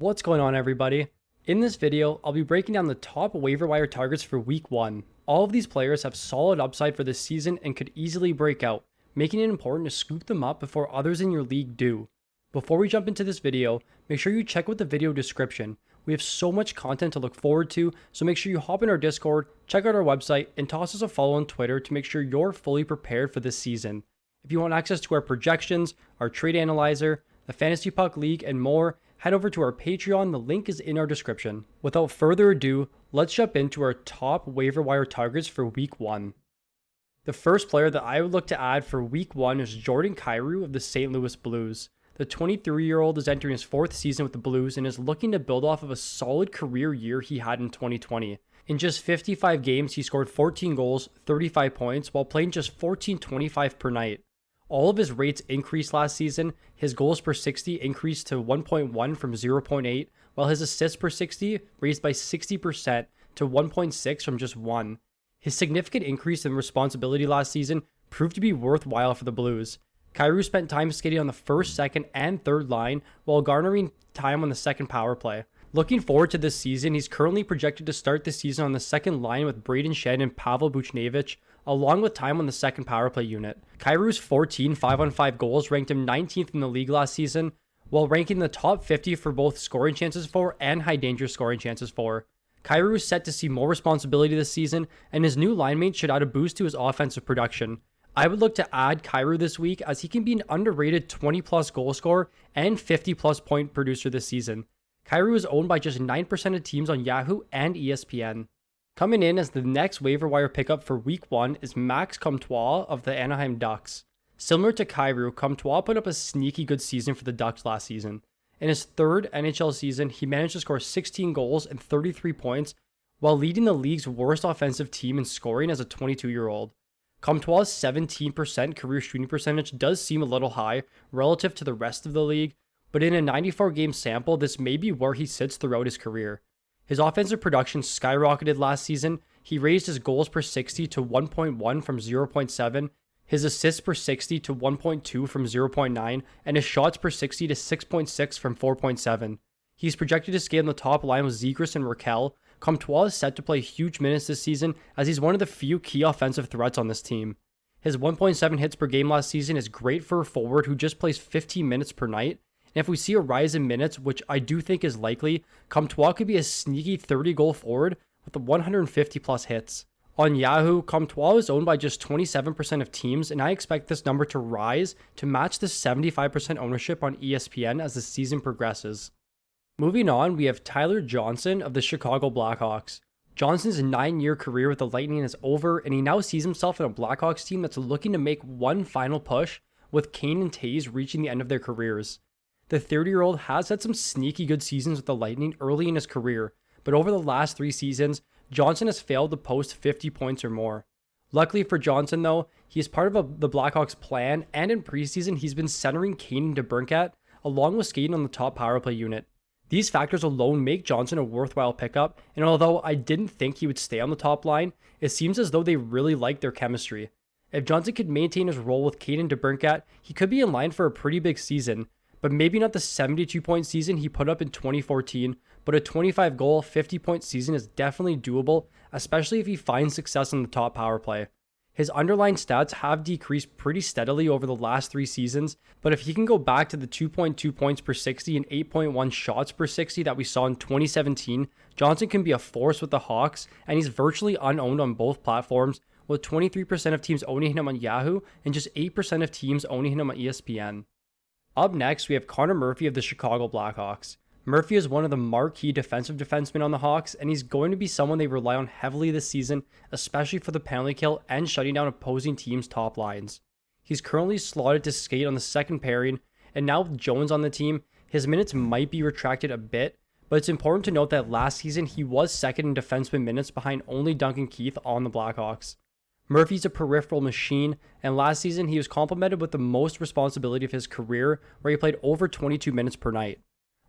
What's going on, everybody? In this video, I'll be breaking down the top waiver wire targets for week 1. All of these players have solid upside for this season and could easily break out, making it important to scoop them up before others in your league do. Before we jump into this video, make sure you check out the video description. We have so much content to look forward to, so make sure you hop in our Discord, check out our website, and toss us a follow on Twitter to make sure you're fully prepared for this season. If you want access to our projections, our trade analyzer, the Fantasy Puck League, and more, head over to our Patreon. The link is in our description. Without further ado, let's jump into our top waiver wire targets for week 1. The first player that I would look to add for week 1 is Jordan Kyrou of the St. Louis Blues. The 23-year-old is entering his 4th season with the Blues and is looking to build off of a solid career year he had in 2020. In just 55 games, he scored 14 goals, 35 points, while playing just 14.25 per night. All of his rates increased last season. His goals per 60 increased to 1.1 from 0.8, while his assists per 60 raised by 60% to 1.6 from just 1. His significant increase in responsibility last season proved to be worthwhile for the Blues. Kyrou spent time skating on the first, second, and third line while garnering time on the second power play. Looking forward to this season, he's currently projected to start the season on the second line with Braden Shen and Pavel Buchnevich, along with time on the second power play unit. Kyrou's 14 5-on-5 goals ranked him 19th in the league last season, while ranking in the top 50 for both scoring chances for and high danger scoring chances for. Kyrou is set to see more responsibility this season, and his new line mates should add a boost to his offensive production. I would look to add Kyrou this week as he can be an underrated 20-plus goal scorer and 50-plus point producer this season. Kyrou is owned by just 9% of teams on Yahoo and ESPN. Coming in as the next waiver wire pickup for week 1 is Max Comtois of the Anaheim Ducks. Similar to Kyrou, Comtois put up a sneaky good season for the Ducks last season. In his 3rd NHL season, he managed to score 16 goals and 33 points while leading the league's worst offensive team in scoring as a 22-year-old. Comtois' 17% career shooting percentage does seem a little high relative to the rest of the league, but in a 94-game sample, this may be where he sits throughout his career. His offensive production skyrocketed last season. He raised his goals per 60 to 1.1 from 0.7, his assists per 60 to 1.2 from 0.9, and his shots per 60 to 6.6 from 4.7. He's projected to skate on the top line with Zegras and Raquel. Comtois is set to play huge minutes this season as he's one of the few key offensive threats on this team. His 1.7 hits per game last season is great for a forward who just plays 15 minutes per night. And if we see a rise in minutes, which I do think is likely, Comtois could be a sneaky 30-goal forward with the 150-plus hits. On Yahoo, Comtois is owned by just 27% of teams, and I expect this number to rise to match the 75% ownership on ESPN as the season progresses. Moving on, we have Tyler Johnson of the Chicago Blackhawks. Johnson's 9-year career with the Lightning is over, and he now sees himself in a Blackhawks team that's looking to make one final push, with Kane and Taves reaching the end of their careers. The 30-year-old has had some sneaky good seasons with the Lightning early in his career, but over the last 3 seasons, Johnson has failed to post 50 points or more. Luckily for Johnson, though, he is part of the Blackhawks' plan, and in preseason, he's been centering Kane and DeBrincat, along with skating on the top power play unit. These factors alone make Johnson a worthwhile pickup, and although I didn't think he would stay on the top line, it seems as though they really like their chemistry. If Johnson could maintain his role with Kane and DeBrincat, he could be in line for a pretty big season, but maybe not the 72-point season he put up in 2014, but a 25-goal, 50-point season is definitely doable, especially if he finds success on the top power play. His underlying stats have decreased pretty steadily over the last 3 seasons, but if he can go back to the 2.2 points per 60 and 8.1 shots per 60 that we saw in 2017, Johnson can be a force with the Hawks, and he's virtually unowned on both platforms, with 23% of teams owning him on Yahoo and just 8% of teams owning him on ESPN. Up next, we have Connor Murphy of the Chicago Blackhawks. Murphy is one of the marquee defensive defensemen on the Hawks, and he's going to be someone they rely on heavily this season, especially for the penalty kill and shutting down opposing teams' top lines. He's currently slotted to skate on the second pairing, and now with Jones on the team, his minutes might be retracted a bit, but it's important to note that last season he was second in defenseman minutes behind only Duncan Keith on the Blackhawks. Murphy's a peripheral machine, and last season he was complimented with the most responsibility of his career, where he played over 22 minutes per night.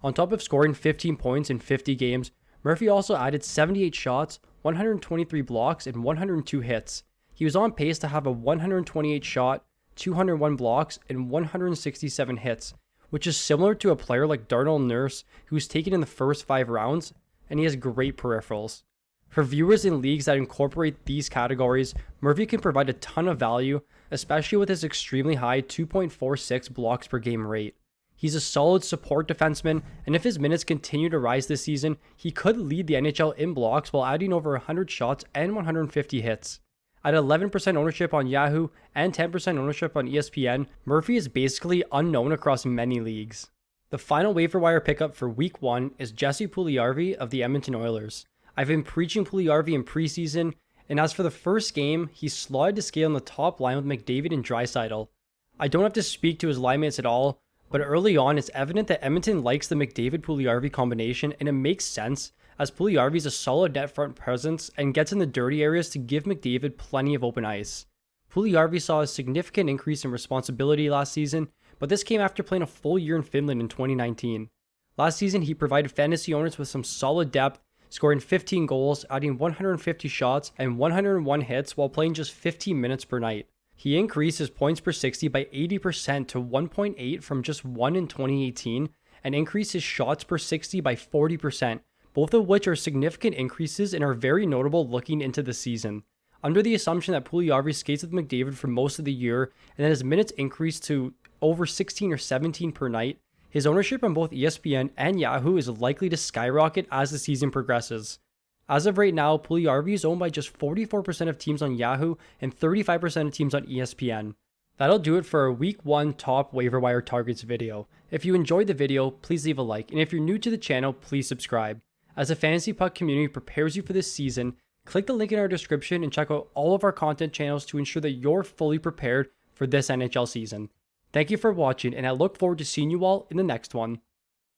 On top of scoring 15 points in 50 games, Murphy also added 78 shots, 123 blocks, and 102 hits. He was on pace to have a 128 shot, 201 blocks, and 167 hits, which is similar to a player like Darnell Nurse, who's taken in the first 5 rounds, and he has great peripherals. For viewers in leagues that incorporate these categories, Murphy can provide a ton of value, especially with his extremely high 2.46 blocks per game rate. He's a solid support defenseman, and if his minutes continue to rise this season, he could lead the NHL in blocks while adding over 100 shots and 150 hits. At 11% ownership on Yahoo and 10% ownership on ESPN, Murphy is basically unknown across many leagues. The final waiver wire pickup for Week 1 is Jesse Puljujarvi of the Edmonton Oilers. I've been preaching Puljujarvi in preseason, and as for the first game, he slotted to scale on the top line with McDavid and Draisaitl. I don't have to speak to his line mates at all, but early on it's evident that Edmonton likes the McDavid-Puljujarvi combination, and it makes sense as Puljujarvi is a solid net front presence and gets in the dirty areas to give McDavid plenty of open ice. Puljujarvi saw a significant increase in responsibility last season, but this came after playing a full year in Finland in 2019. Last season he provided fantasy owners with some solid depth, scoring 15 goals, adding 150 shots and 101 hits while playing just 15 minutes per night. He increased his points per 60 by 80% to 1.8 from just 1 in 2018, and increased his shots per 60 by 40%, both of which are significant increases and are very notable looking into the season. Under the assumption that Puljujarvi skates with McDavid for most of the year, and that his minutes increase to over 16 or 17 per night, his ownership on both ESPN and Yahoo is likely to skyrocket as the season progresses. As of right now, Puljujarvi is owned by just 44% of teams on Yahoo and 35% of teams on ESPN. That'll do it for our Week 1 top waiver wire targets video. If you enjoyed the video, please leave a like, and if you're new to the channel, please subscribe. As the Fantasy Puck community prepares you for this season, click the link in our description and check out all of our content channels to ensure that you're fully prepared for this NHL season. Thank you for watching, and I look forward to seeing you all in the next one.